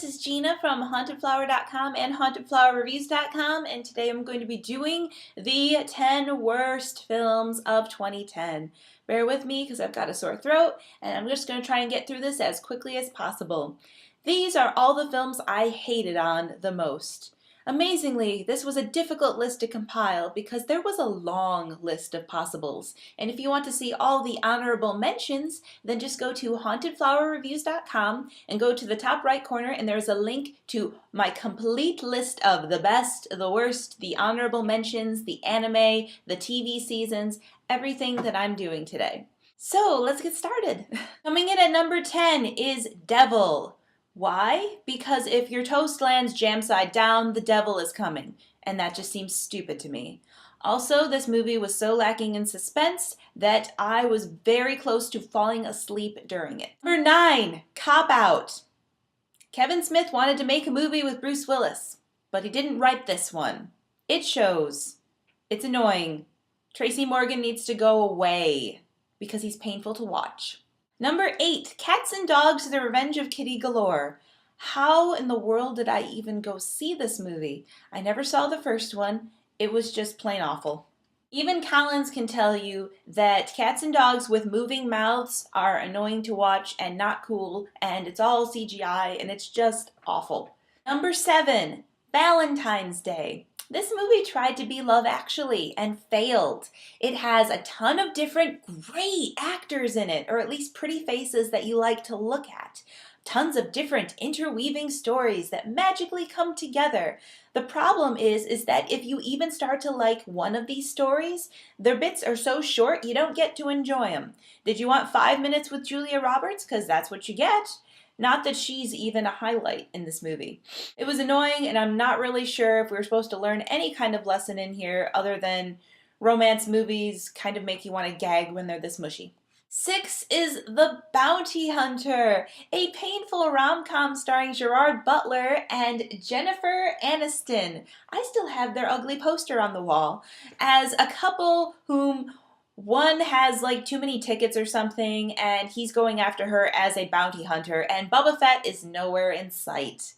is Gina from hauntedflower.com and hauntedflowerreviews.com, and today I'm going to be doing the 10 worst films of 2010. Bear with me because I've got a sore throat, and I'm just going to try and get through this as quickly as possible. These are all the films I hated on the most. Amazingly, this was a difficult list to compile because there was a long list of possibles. And if you want to see all the honorable mentions, then just go to hauntedflowerreviews.com and go to the top right corner, and there's a link to my complete list of the best, the worst, the honorable mentions, the anime, the TV seasons, everything that I'm doing today. So let's get started. Coming in at number 10 is Devil. Why? Because if your toast lands jam side down, the devil is coming. And that just seems stupid to me. Also, this movie was so lacking in suspense that I was very close to falling asleep during it. Number 9, Cop Out. Kevin Smith wanted to make a movie with Bruce Willis, but he didn't write this one. It shows. It's annoying. Tracy Morgan needs to go away because he's painful to watch. Number 8, Cats and Dogs, The Revenge of Kitty Galore. How in the world did I even go see this movie? I never saw the first one. It was just plain awful. Even Collins can tell you that cats and dogs with moving mouths are annoying to watch and not cool, and it's all CGI, and it's just awful. Number 7, Valentine's Day. This movie tried to be Love Actually and failed. It has a ton of different great actors in it, or at least pretty faces that you like to look at. Tons of different interweaving stories that magically come together. The problem is that if you even start to like one of these stories, their bits are so short you don't get to enjoy them. Did you want 5 minutes with Julia Roberts? Because that's what you get. Not that she's even a highlight in this movie. It was annoying, and I'm not really sure if we were supposed to learn any kind of lesson in here other than romance movies kind of make you want to gag when they're this mushy. 6 is The Bounty Hunter, a painful rom-com starring Gerard Butler and Jennifer Aniston. I still have their ugly poster on the wall as a couple whom one has like too many tickets or something, and he's going after her as a bounty hunter, and Boba Fett is nowhere in sight.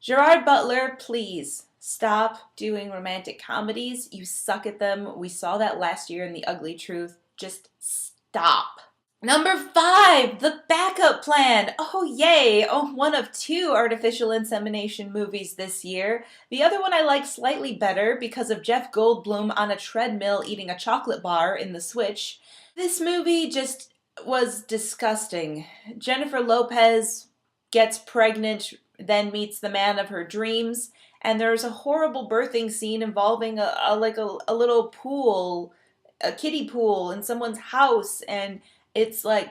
Gerard Butler, please stop doing romantic comedies. You suck at them. We saw that last year in The Ugly Truth. Just stop. Number 5, The Backup Plan. Oh, yay. Oh, one of 2 artificial insemination movies this year. The other one I like slightly better because of Jeff Goldblum on a treadmill eating a chocolate bar in The Switch. This movie just was disgusting. Jennifer Lopez gets pregnant, then meets the man of her dreams, and there's a horrible birthing scene involving a little pool, a kiddie pool in someone's house, and it's like,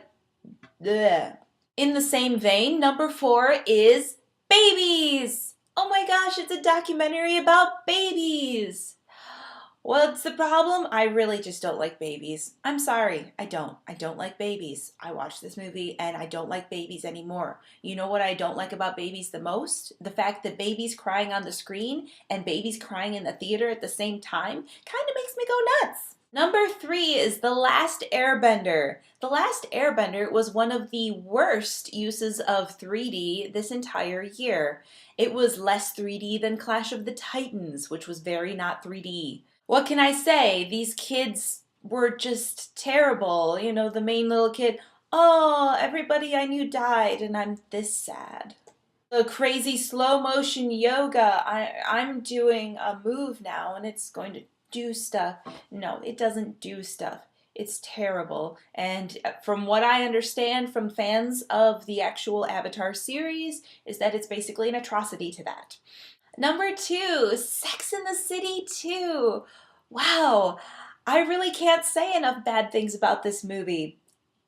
bleh. In the same vein, number 4 is Babies. Oh my gosh, it's a documentary about babies. What's the problem? I really just don't like babies. I'm sorry, I don't. I don't like babies. I watched this movie and I don't like babies anymore. You know what I don't like about babies the most? The fact that babies crying on the screen and babies crying in the theater at the same time kind of makes me go nuts. Number 3 is The Last Airbender. The Last Airbender was one of the worst uses of 3D this entire year. It was less 3D than Clash of the Titans, which was very not 3D. What can I say? These kids were just terrible. You know, the main little kid, oh, everybody I knew died and I'm this sad. The crazy slow motion yoga, I'm doing a move now and it's going to do stuff. No, it doesn't do stuff. It's terrible. And from what I understand from fans of the actual Avatar series is that it's basically an atrocity to that. Number 2, Sex and the City 2. Wow, I really can't say enough bad things about this movie.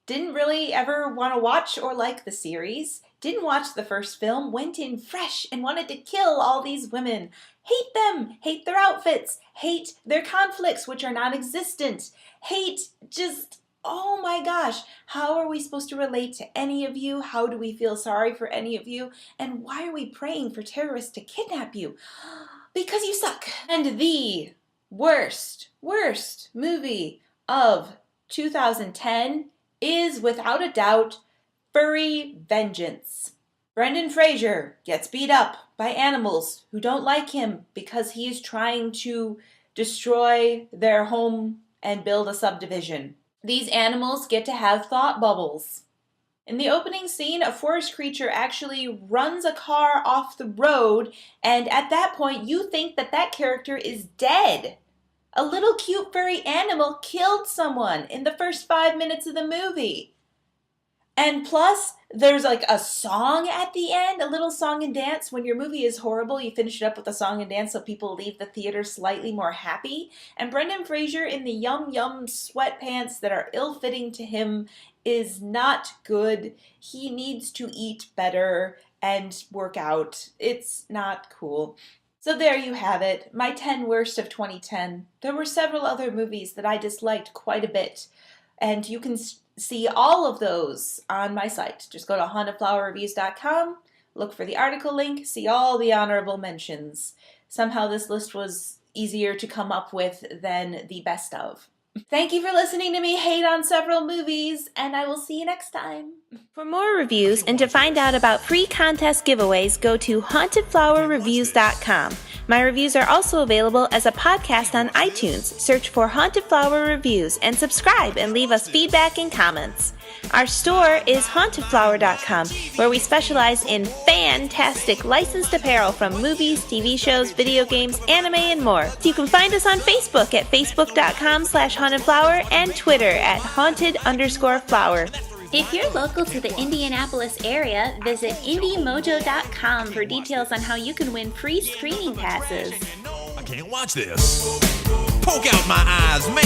Didn't really ever want to watch or like the series. Didn't watch the first film, went in fresh and wanted to kill all these women. Hate them, hate their outfits, hate their conflicts, which are non-existent. Hate just, oh my gosh, how are we supposed to relate to any of you? How do we feel sorry for any of you? And why are we praying for terrorists to kidnap you? Because you suck. And the worst movie of 2010 is, without a doubt, Furry Vengeance. Brendan Fraser gets beat up by animals who don't like him because he's trying to destroy their home and build a subdivision. These animals get to have thought bubbles. In the opening scene, a forest creature actually runs a car off the road, and at that point you think that that character is dead. A little cute furry animal killed someone in the first 5 minutes of the movie. And plus, there's like a song at the end, a little song and dance. When your movie is horrible, you finish it up with a song and dance so people leave the theater slightly more happy. And Brendan Fraser in the yum sweatpants that are ill-fitting to him is not good. He needs to eat better and work out. It's not cool. So there you have it, my 10 worst of 2010. There were several other movies that I disliked quite a bit, and you can see all of those on my site. Just go to hauntedflowerreviews.com, look for the article link, see all the honorable mentions. Somehow this list was easier to come up with than the best of. Thank you for listening to me hate on several movies, and I will see you next time. For more reviews and to find out about free contest giveaways, go to hauntedflowerreviews.com. My reviews are also available as a podcast on iTunes. Search for Haunted Flower Reviews and subscribe and leave us feedback and comments. Our store is hauntedflower.com, where we specialize in fantastic licensed apparel from movies, TV shows, video games, anime, and more. You can find us on Facebook at facebook.com/hauntedflower and Twitter at haunted_flower. If you're local to the Indianapolis area, visit indiemojo.com for details on how you can win free screening passes. I can't watch this. Poke out my eyes, man.